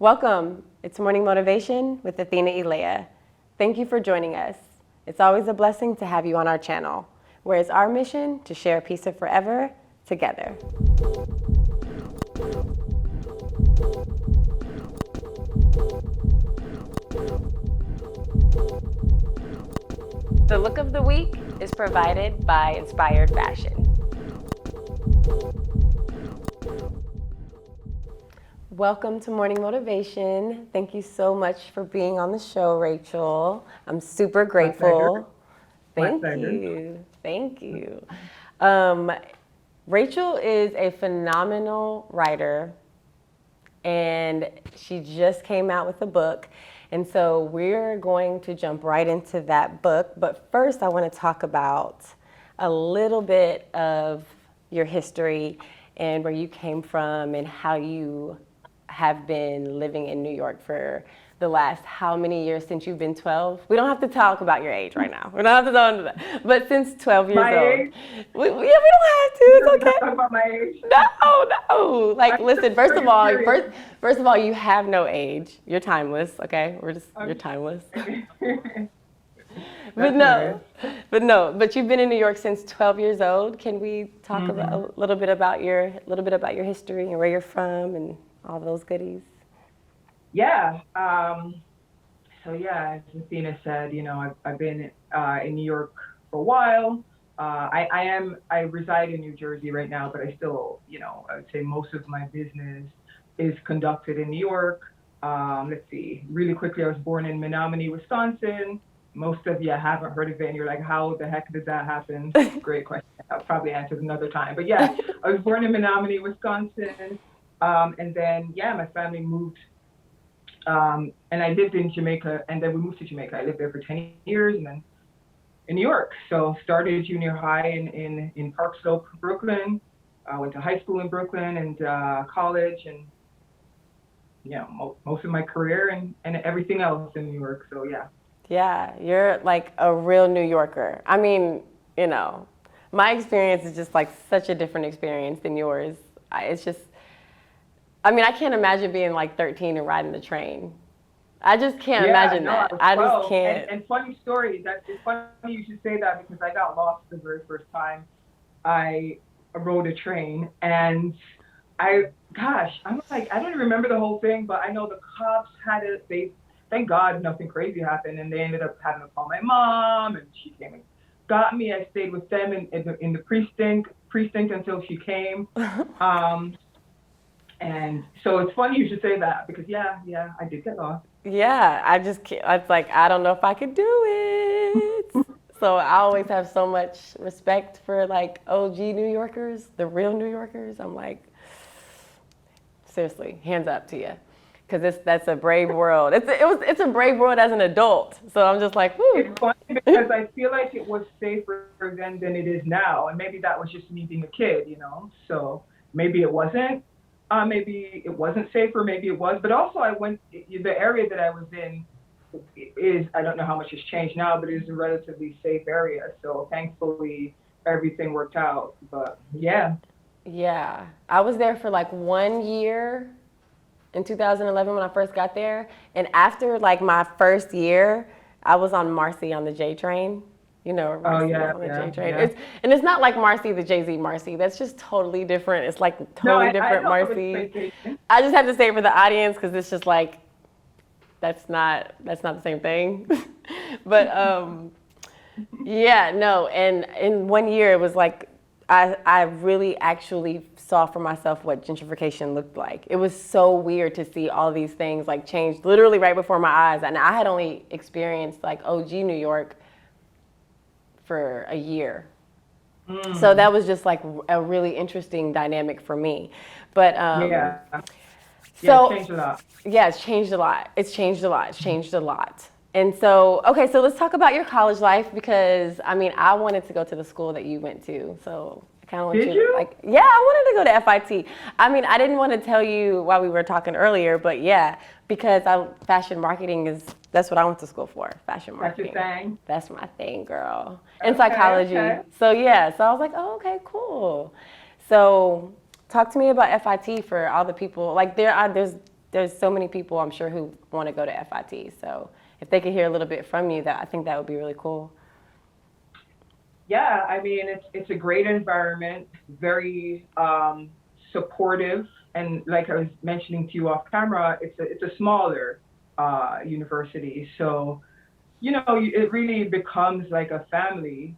Welcome. It's Morning Motivation with AthinaElaiya. Thank you for joining us. It's always a blessing to have you on our channel, where it's our mission to share a piece of forever together. The look of the week is provided by Inspired Fashion. Welcome to Morning Motivation. Thank you so much for being on the show, Rachel. I'm super grateful. Thank you. Thank you. Rachel is a phenomenal writer, and she just came out with a book. And so we're going to jump right into that book. But first, I want to talk about a little bit of your history and where you came from and how you have been living in New York for the last how many years since you've been 12? We don't have to talk about your age right now. We don't have to go into that. But since 12 years my old. age? We don't have to. It's okay. Talk about my age? No. Like, listen, first of all, you have no age. You're timeless, okay? You're timeless. But you've been in New York since 12 years old. Can we talk about a little bit about your history and where you're from and all those goodies? Yeah. As Athena said, I've been in New York for a while. I reside in New Jersey right now, but I still, I would say most of my business is conducted in New York. Let's see, really quickly, I was born in Menominee, Wisconsin. Most of you haven't heard of it, and you're like, how the heck did that happen? Great question. I'll probably answer another time. But yeah, I was born in Menominee, Wisconsin. And then, my family moved, and I lived in Jamaica, and then we moved to Jamaica. I lived there for 10 years, and then in New York. So started junior high in Park Slope, Brooklyn. I went to high school in Brooklyn and college, and most of my career and everything else in New York. So yeah. Yeah, you're like a real New Yorker. I mean, my experience is just like such a different experience than yours. I can't imagine being like 13 and riding the train. I just can't imagine that. I just can't. And funny story, it's funny you should say that because I got lost the very first time I rode a train, and I'm like, I don't even remember the whole thing, but I know the cops thank God nothing crazy happened, and they ended up having to call my mom, and she came and got me. I stayed with them in the precinct until she came. And so it's funny you should say that because I did get lost. Yeah, I just can't. It's like, I don't know if I could do it. So I always have so much respect for like OG New Yorkers, the real New Yorkers. I'm like, seriously, hands up to you. Because that's a brave world. It's a brave world as an adult. So I'm just like, whoo. It's funny because I feel like it was safer then than it is now. And maybe that was just me being a kid, So maybe it wasn't. Maybe it wasn't safer, maybe it was. But also the area that I was in is, I don't know how much has changed now, but it is a relatively safe area. So thankfully, everything worked out. But yeah. Yeah. I was there for like 1 year in 2011 when I first got there. And after like my first year, I was on Marcy on the J train. Marcy on the J train. Yeah. It's not like Marcy, the Jay-Z Marcy. That's just totally different. It's like totally different Marcy. I just have to say it for the audience because it's just like, that's not the same thing. But and in 1 year it was like, I really actually saw for myself what gentrification looked like. It was so weird to see all these things like change literally right before my eyes. And I had only experienced like OG New York for a year. So that was just like a really interesting dynamic for me. But it's changed a lot. Yeah, it's changed a lot. And so, okay, so let's talk about your college life because I wanted to go to the school that you went to. So I kind of want Did you? I wanted to go to FIT. I didn't want to tell you while we were talking earlier, but yeah, because fashion marketing that's what I went to school for, fashion marketing. That's your thing? That's my thing, girl. And psychology. Okay. So yeah, so I was like, oh, okay, cool. So talk to me about FIT for all the people. Like there's there's so many people I'm sure who want to go to FIT. So if they could hear a little bit from you, I think that would be really cool. Yeah, I mean, it's a great environment, very supportive, and like I was mentioning to you off camera, it's a smaller university, so it really becomes like a family.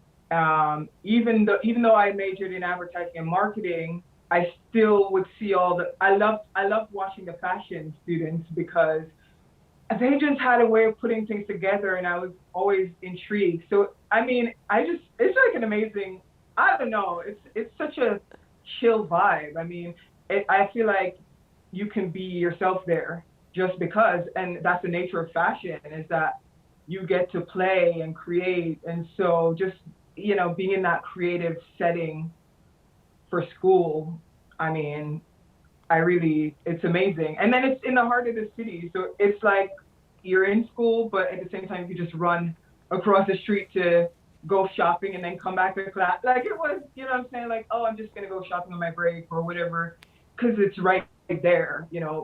Even though I majored in advertising and marketing, I still would see all the. I love watching the fashion students because they just had a way of putting things together, and I was always intrigued. So I mean, it's like an amazing. I don't know. It's such a chill vibe. I mean, I feel like you can be yourself there just because, and that's the nature of fashion is that you get to play and create, and so just being in that creative setting for school. I mean, it's amazing. And then it's in the heart of the city. So it's like you're in school, but at the same time, you just run across the street to go shopping and then come back to class. Like it was, you know what I'm saying? Like, oh, I'm just going to go shopping on my break or whatever, because it's right there, a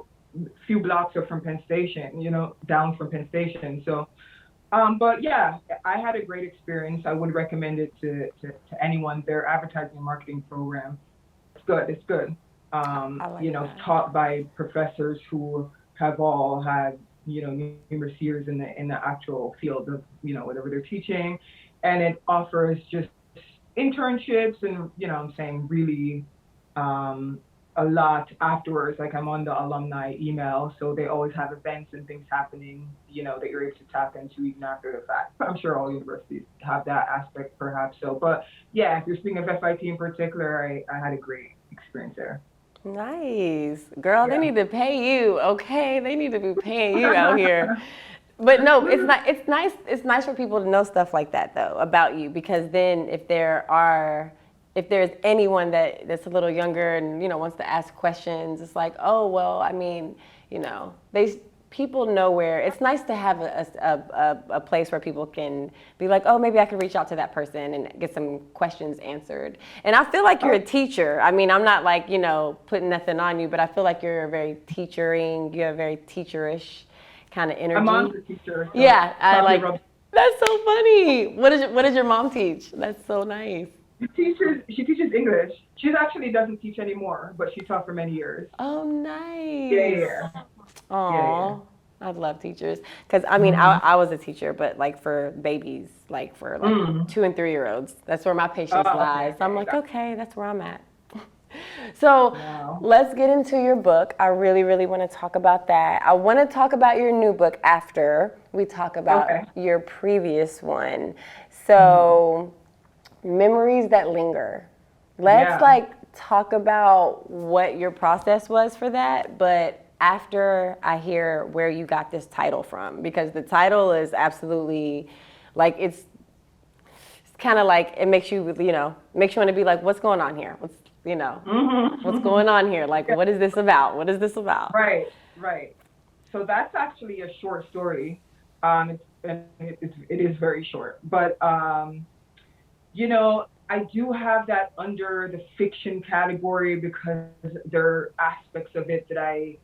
few blocks are from Penn Station, down from Penn Station. So, but yeah, I had a great experience. I would recommend it to anyone. Their advertising and marketing program. It's good. It's good. I like that. Taught by professors who have all had, numerous years in the actual field of, whatever they're teaching. And it offers just internships and, I'm saying really a lot afterwards. Like I'm on the alumni email, so they always have events and things happening, that you're able to tap into even after the fact. I'm sure all universities have that aspect perhaps so. But yeah, if you're speaking of FIT in particular, I had a great experience there. Nice. Girl, they Yeah. need to pay you, okay? They need to be paying you out here. But no, it's nice for people to know stuff like that though about you, because then if there's anyone that's a little younger and wants to ask questions, it's like, oh well, I mean, they people know where. It's nice to have a place where people can be like, oh, maybe I could reach out to that person and get some questions answered. And I feel like you're a teacher. I mean, I'm not like putting nothing on you, but I feel like you're very teachering. You have very teacherish kind of energy. My mom's a teacher. So yeah, I like. rub- That's so funny. What does your mom teach? That's so nice. She teaches English. She actually doesn't teach anymore, but she taught for many years. Oh, nice. Yeah, yeah, yeah. Aw, I love teachers. Because, I mean, Mm-hmm. I was a teacher, but like for babies, like for like 2 and 3-year-olds. That's where my patience lies. So I'm like, okay, that's where I'm at. So Wow. let's get into your book. I really, really want to talk about that. I want to talk about your new book after we talk about your previous one. So, Memories That Linger. Let's like talk about what your process was for that, but after I hear where you got this title from, because the title is absolutely like it's kind of like it makes you makes you want to be like, what's going on here? What's going on here? Like, what is this about? What is this about? Right, right. So that's actually a short story. It is very short, but I do have that under the fiction category because there are aspects of it that I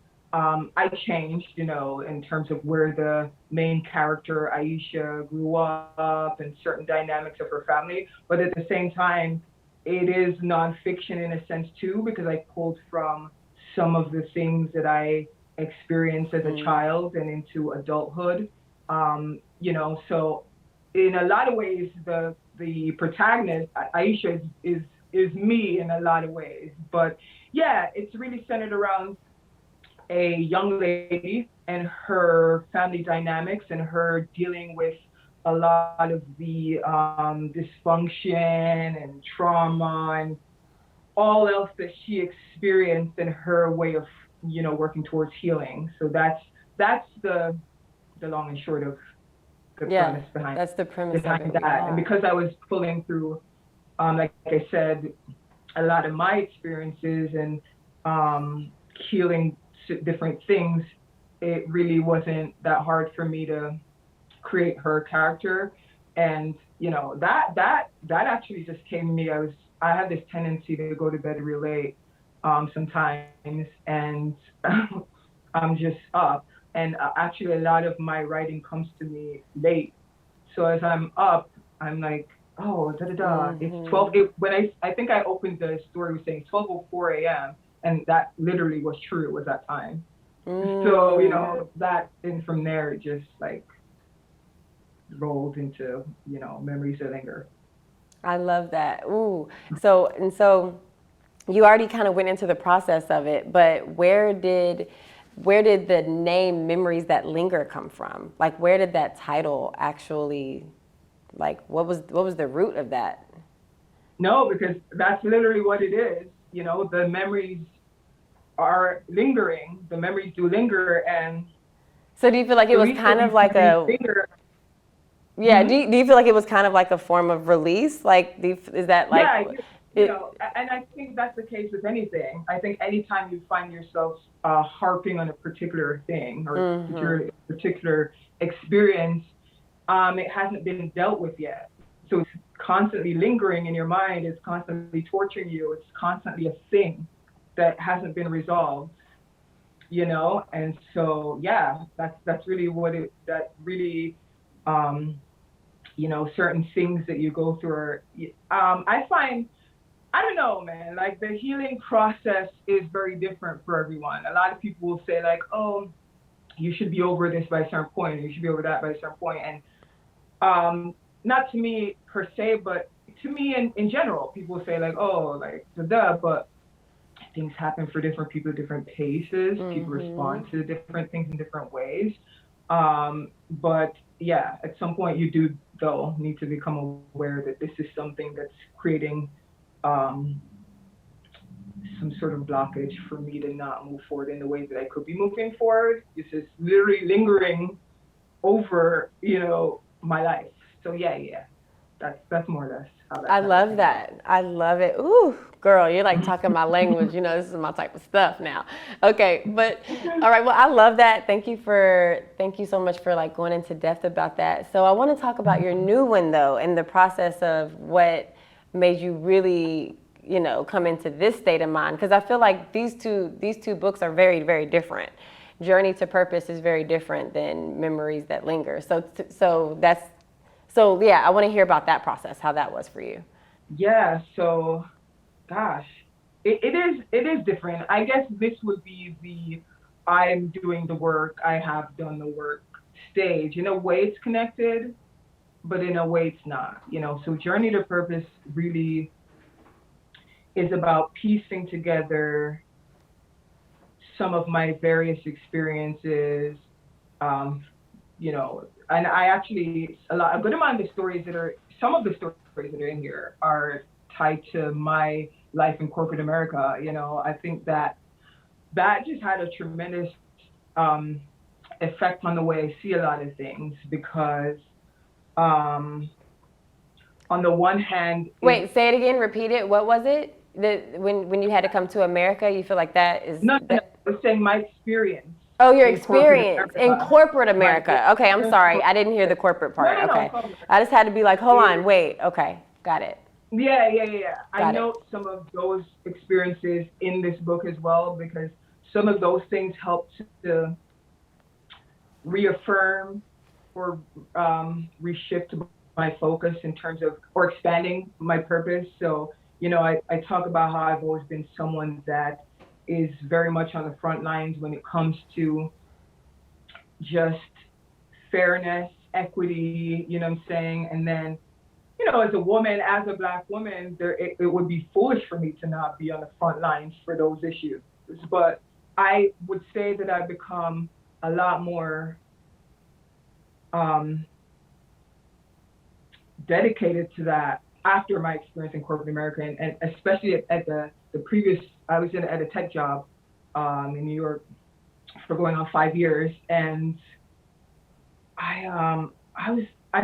changed, in terms of where the main character Aisha grew up and certain dynamics of her family. But at the same time, it is nonfiction in a sense too, because I pulled from some of the things that I experienced as a child and into adulthood. So in a lot of ways, the protagonist Aisha is me in a lot of ways. But yeah, it's really centered around a young lady and her family dynamics and her dealing with a lot of the dysfunction and trauma and all else that she experienced in her way of working towards healing. So that's the long and short of the premise behind that's the premise behind of it. that. And because I was pulling through, like I said, a lot of my experiences and healing different things, it really wasn't that hard for me to create her character. And that actually just came to me. I had this tendency to go to bed real late sometimes, and I'm just up. And actually, a lot of my writing comes to me late. So as I'm up, I'm like, oh, da da da. It's 12. When I think I opened the story with saying 12:04 a.m. and that literally was true. It was that time. So that, and from there it just like rolled into memories that linger. I love that. Ooh. So you already kind of went into the process of it, but where did the name Memories That Linger come from? Like where did that title actually, like what was the root of that? No, because that's literally what it is. The memories are lingering. The memories do linger, and So do you feel like it the was reason kind of these like memories a, linger. yeah, Hmm. do you feel like it was kind of like a form of release? Like is that like Yeah, it and I think that's the case with anything. I think anytime you find yourself harping on a particular thing or particular experience, it hasn't been dealt with yet. So it's constantly lingering in your mind. It's constantly torturing you. It's constantly a thing that hasn't been resolved. And so yeah, that's really what it that really um certain things that you go through are, I find, I don't know, man, like the healing process is very different for everyone. A lot of people will say like, oh, you should be over this by a certain point, you should be over that by a certain point. And not to me per se, but to me in general, people say like, oh, like duh, but things happen for different people at different paces. People respond to different things in different ways. But yeah, at some point you do though need to become aware that this is something that's creating um, some sort of blockage for me to not move forward in the way that I could be moving forward. This is literally lingering over, my life. So yeah, that's more or less how I that title love came about. that. I love it. Ooh, girl, you're like talking my language. This is my type of stuff now. Okay, but all right. Well, I love that. Thank you so much for like going into depth about that. So I want to talk about your new one though, and the process of what made you really, come into this state of mind. Because I feel like these two books are very, very different. Journey to Purpose is very different than Memories That Linger. So yeah, I want to hear about that process, how that was for you. Yeah, so gosh, it is different. I guess this would be the I'm doing the work, I have done the work stage. In a way it's connected, but in a way it's not. So Journey to Purpose really is about piecing together some of my various experiences. And I actually a good amount of the stories that are some of the stories that are in here are tied to my life in corporate America. I think that just had a tremendous um, effect on the way I see a lot of things because um, on the one hand, it's Wait, say it again, repeat it. What was it? When you had to come to America, you feel like that is no, no, that. I was saying my experience Oh, your in corporate experience in America, corporate my America. Okay, I'm experience in sorry. I corporate didn't hear the America. corporate No, part. no, no, Okay. it's all good. I just had to be like, hold on, It, wait. Okay. Got it. yeah. I Got it. note some of those experiences in this book as well because some of those things help to reaffirm or reshift my focus in terms of or expanding my purpose. So, I talk about how I've always been someone that is very much on the front lines when it comes to just fairness, equity, you know what I'm saying? And then, as a woman, as a black woman, it would be foolish for me to not be on the front lines for those issues. But I would say that I've become a lot more um, dedicated to that after my experience in corporate America, and especially at the previous, I was at a tech job in New York for going on 5 years, and I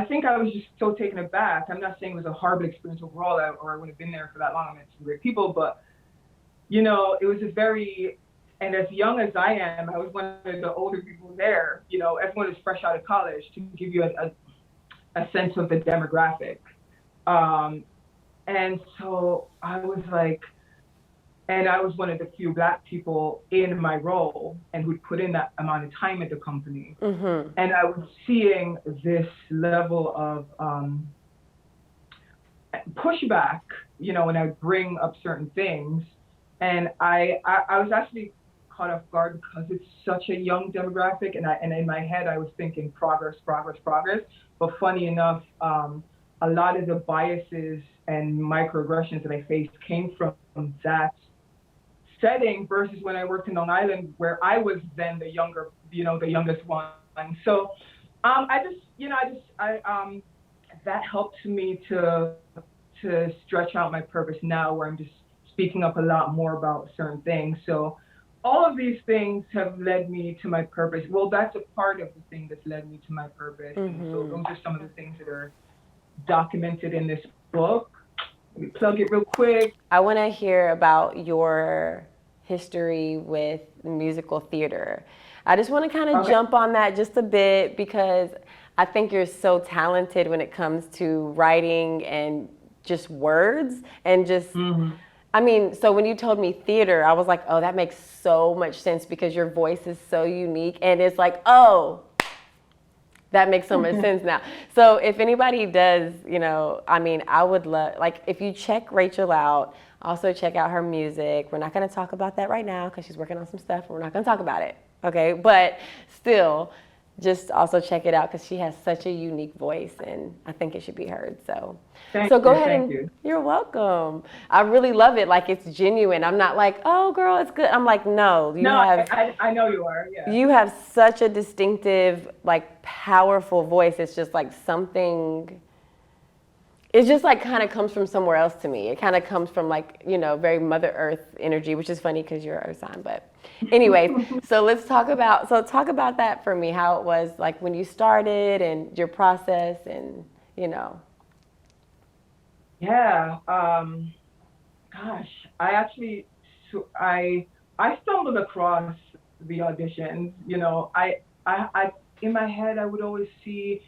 think I was just so taken aback. I'm not saying it was a horrible experience overall, or I would have been there for that long. I met some great people, but it was a very, and as young as I am, I was one of the older people there. Everyone is fresh out of college to give you a sense of the demographic. Um, and so I was like, And I was one of the few Black people in my role and who'd put in that amount of time at the company. And I was seeing this level of pushback, when I bring up certain things. And I was actually caught off guard because it's such a young demographic. And in my head, I was thinking progress, progress, progress. But funny enough, a lot of the biases and microaggressions that I faced came from that setting versus when I worked in Long Island, where I was then the younger, the youngest one. So that helped me to stretch out my purpose now, where I'm just speaking up a lot more about certain things. So all of these things have led me to my purpose. Well, that's a part of the thing that's led me to my purpose. And so those are some of the things that are documented in this book. Let me plug it real quick. I want to hear about your history with musical theater. I just want to kind of jump on that just a bit because I think you're so talented when it comes to writing and just words and just, I mean, so when you told me theater, I was like, oh, that makes so much sense because your voice is so unique and it's like, oh, that makes so much sense now. So if anybody does, I mean, I would love, like, if you check Rachel out, also check out her music. We're not going to talk about that right now because she's working on some stuff. We're not going to talk about it, okay? But still, just also check it out because she has such a unique voice and I think it should be heard. So go ahead and you're welcome. I really love it. Like, it's genuine. I'm not like, oh girl, it's good. I'm like, no, I know you are. Yeah. You have such a distinctive, like, powerful voice. It's just like something, it just like kind of comes from somewhere else to me. It kind of comes from like, very Mother Earth energy, which is funny because you're Earth sign. But anyways, so talk about that for me, how it was like when you started and your process and, Yeah. Gosh, I stumbled across the auditions. I in my head, I would always see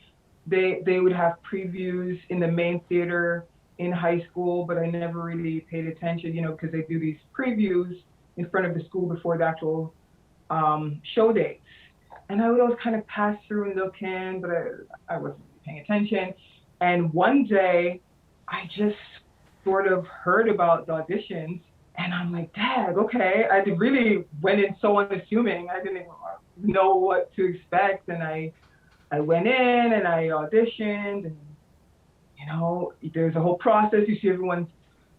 they would have previews in the main theater in high school, but I never really paid attention, because they do these previews in front of the school before the actual show dates. And I would always kind of pass through and look in, but I wasn't really paying attention. And one day, I just sort of heard about the auditions, and I'm like, Dad, okay. I really went in so unassuming. I didn't know what to expect, and I went in and I auditioned, and there's a whole process. You see everyone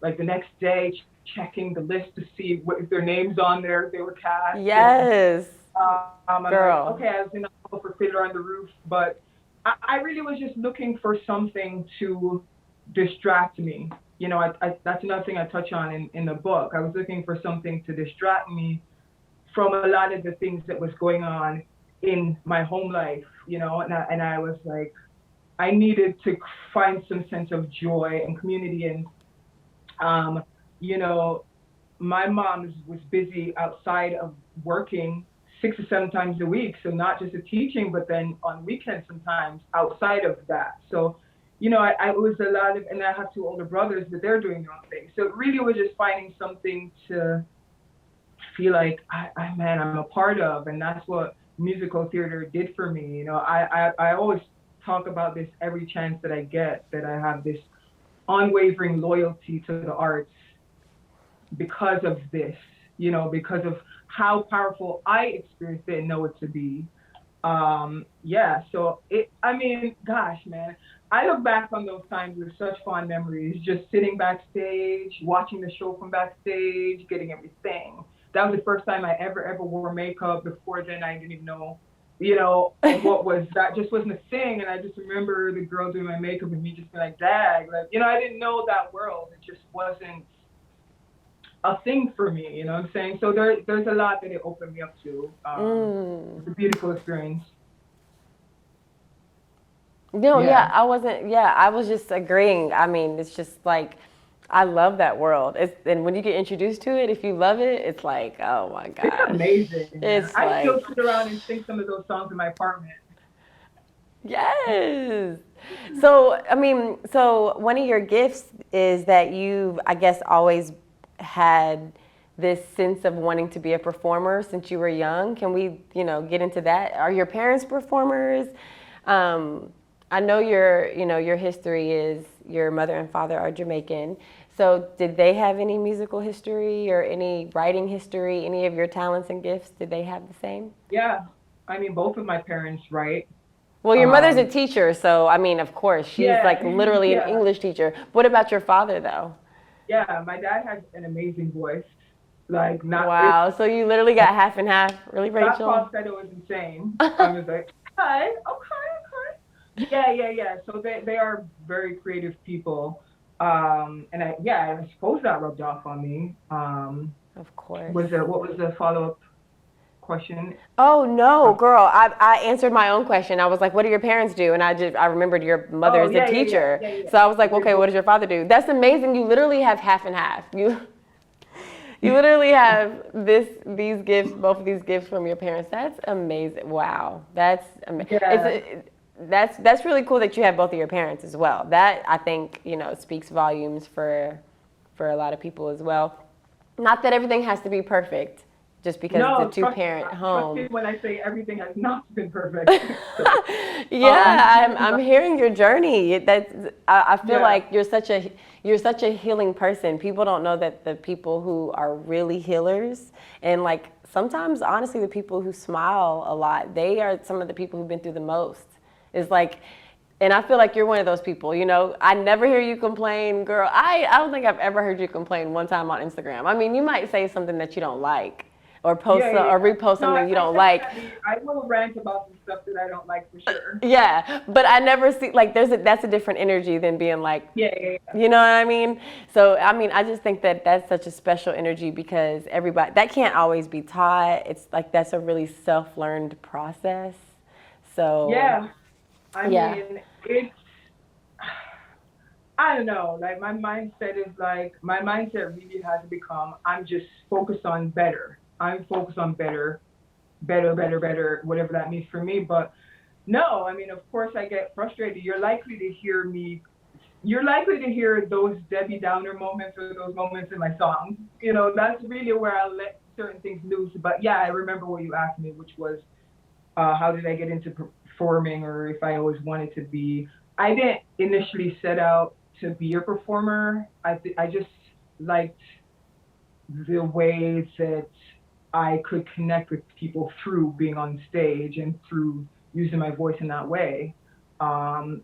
like the next day checking the list to see if their name's on there, if they were cast. Yes. I'm Girl. like, okay, I was in the for Fiddler on the Roof, but I really was just looking for something to distract me. That's another thing I touch on in the book. I was looking for something to distract me from a lot of the things that was going on in my home life, and I was like, I needed to find some sense of joy and community. And, my mom was busy outside of working 6 or 7 times a week. So not just a teaching, but then on weekends sometimes outside of that. So, I was a lot of, and I have 2 older brothers, but they're doing their own thing. So it really was just finding something to feel like I'm a part of. And that's what musical theater did for me. I always talk about this every chance that I get, that I have this unwavering loyalty to the arts because of this, because of how powerful I experienced it and know it to be. So gosh, man, I look back on those times with such fond memories, just sitting backstage, watching the show from backstage, getting everything. That was the first time I ever wore makeup. Before then, I didn't even know, what was that, just wasn't a thing. And I just remember the girl doing my makeup and me just being like, dag, like, I didn't know that world. It just wasn't a thing for me, you know what I'm saying? So there's a lot that it opened me up to. It's a beautiful experience. No, yeah, I wasn't, I was just agreeing. I mean, it's just like, I love that world. And when you get introduced to it, if you love it, it's like, oh my gosh. It's amazing. I still sit around and sing some of those songs in my apartment. Yes. So, so one of your gifts is that you've, I guess, always had this sense of wanting to be a performer since you were young. Can we, get into that? Are your parents performers? I know your history is your mother and father are Jamaican. So did they have any musical history or any writing history, any of your talents and gifts? Did they have the same? Yeah, I mean, both of my parents write. Well, your mother's a Um, teacher, so I mean, of course, she's yeah, like literally an yeah, English teacher. What about your father, though? yeah. My dad has an amazing voice. Like, not it's Wow, so you literally got half and half, really, that Rachel? falsetto is insane. I was like, okay, okay, okay. Yeah, yeah, yeah. So they are very creative people. And I suppose that rubbed off on me. Of course. Was there what was the follow up question? Oh no, girl! I answered my own question. I was like, "What do your parents do?" And I remembered your mother Oh is a yeah, yeah, yeah, teacher, yeah, yeah. so I was like, They "Okay, both. what does your father do?" That's amazing. You literally have half and half. You literally have these gifts, both of these gifts from your parents. That's amazing. Wow, Yeah. that's really cool that you have both of your parents as well. That I think speaks volumes for a lot of people as well. Not that everything has to be perfect, just because it's a No, two-parent trust home. me when I say everything has not been perfect. Yeah, You I'm know, hearing your journey. I feel yeah, like you're such a healing person. People don't know that the people who are really healers, and like sometimes honestly the people who smile a lot, they are some of the people who've been through the most. It's like, and I feel like you're one of those people. I never hear you complain, girl. I don't think I've ever heard you complain one time on Instagram. I mean, you might say something that you don't like, or yeah, yeah, or yeah. repost No, something you I don't like. definitely I will rant about some stuff that I don't like for sure. Yeah, but I never see like that's a different energy than being like, Yeah, yeah, yeah. you know what I mean? So I mean, I just think that that's such a special energy because everybody that can't always be taught. It's like that's a really self-learned process. So Yeah, I yeah, mean, it's I don't know. Like my mindset really has become I'm just focused on better. I'm focused on better, better, better, better, whatever that means for me. But no, I mean, of course, I get frustrated. You're likely to hear those Debbie Downer moments or those moments in my songs. That's really where I let certain things loose. But yeah, I remember what you asked me, which was how did I get into performing or if I always wanted to be. I didn't initially set out to be a performer. I just liked the way that I could connect with people through being on stage and through using my voice in that way.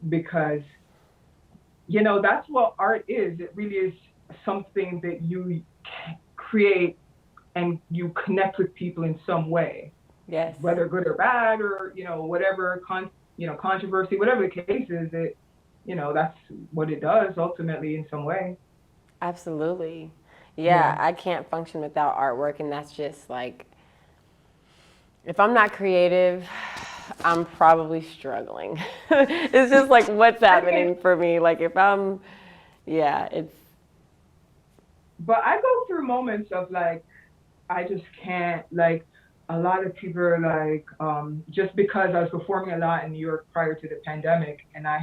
Because that's what art is. It really is something that you create and you connect with people in some way, yes, whether good or bad or whatever controversy, whatever the case is. That's what it does ultimately in some way. absolutely. Yeah, Yeah. I can't function without artwork, and that's just like if I'm not creative, I'm probably struggling. It's just like what's I mean, happening for me. Like if I'm, yeah, it's but I go through moments of like I just can't like a lot of people are like just because I was performing a lot in New York prior to the pandemic and I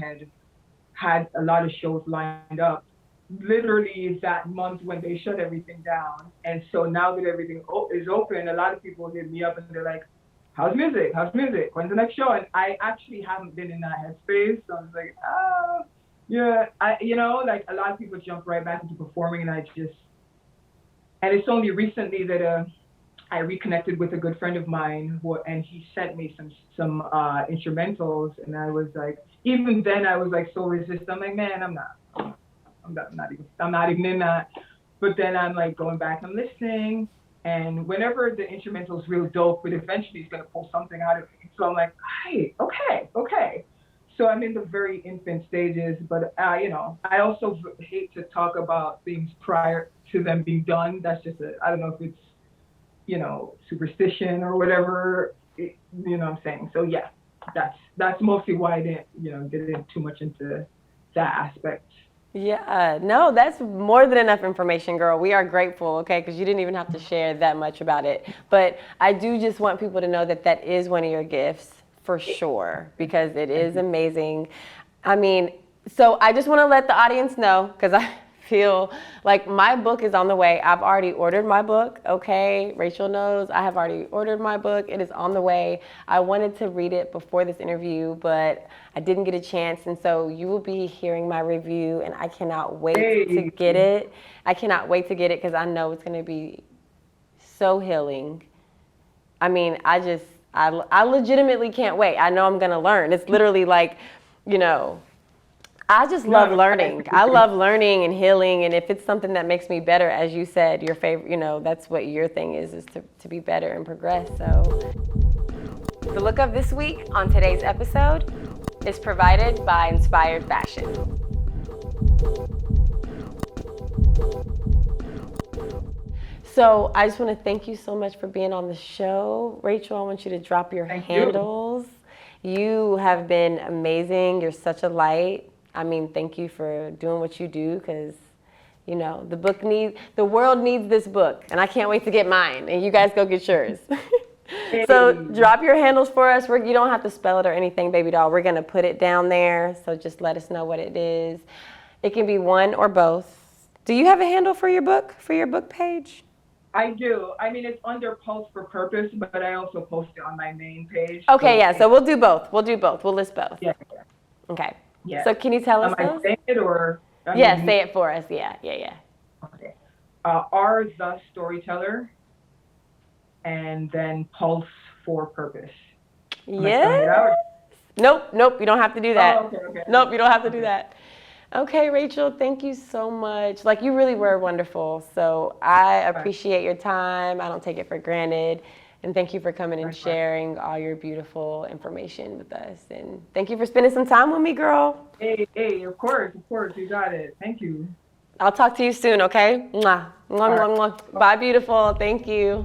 had a lot of shows lined up literally that month when they shut everything down. And so now that everything is open, a lot of people hit me up and they're like, how's music? How's music? When's the next show? And I actually haven't been in that headspace. So I was like, oh, yeah. Like a lot of people jump right back into performing and and it's only recently that I reconnected with a good friend of mine, and he sent me some instrumentals, and I was like, even then I was like so resistant. I'm like, man, I'm not even in that. But then I'm like going back and listening, and whenever the instrumental is real dope, but eventually he's gonna pull something out of me. So I'm like, hey, okay, okay. So I'm in the very infant stages, but I also hate to talk about things prior to them being done. That's just I don't know if it's superstition or whatever, what I'm saying. So yeah, that's mostly why I didn't, get in too much into that aspect. yeah, no, that's more than enough information, girl. We are grateful, okay, because you didn't even have to share that much about it. But I do just want people to know that that is one of your gifts for sure, because it Thank is you. amazing. I mean, so I just want to let the audience know, because I feel like my book is on the way. I've already ordered my book, okay? Rachel knows I have already ordered my book. It is on the way. I wanted to read it before this interview, but I didn't get a chance. And so you will be hearing my review, and I cannot wait to get it. I cannot wait to get it because I know it's going to be so healing. I mean, I legitimately can't wait. I know I'm going to learn. It's literally like, you know, I just love learning. I love learning and healing. And if it's something that makes me better, as you said, your favorite, you know, that's what your thing is to be better and progress. So the look of this week on today's episode is provided by Inspired Fashion. So I just want to thank you so much for being on the show. Rachel, I want you to drop your handles. You have been amazing. You're such a light. I mean, thank you for doing what you do because, you know, the world needs this book, and I can't wait to get mine, and you guys go get yours. So drop your handles for us. You don't have to spell it or anything, baby doll. We're going to put it down there, so just let us know what it is. It can be one or both. Do you have a handle for your book page? I do. I mean, it's under Pulse for Purpose, but I also post it on my main page. Okay, yeah. So we'll do both. We'll list both. Yeah. Okay. Yeah. So can you tell us those? Am I saying it or? Yeah, say it for us. Yeah. Okay. R the Storyteller, and then Pulse for Purpose. Yeah. Nope. You don't have to do that. Oh, okay. Nope, you don't have to do that. Okay, Rachel, thank you so much. Like, you really were wonderful. So I appreciate your time. I don't take it for granted. And thank you for coming and sharing all your beautiful information with us. And thank you for spending some time with me, girl. Hey, of course. You got it. Thank you. I'll talk to you soon, okay? Mwah. Mwah, mwah, mwah. Bye, beautiful. Thank you.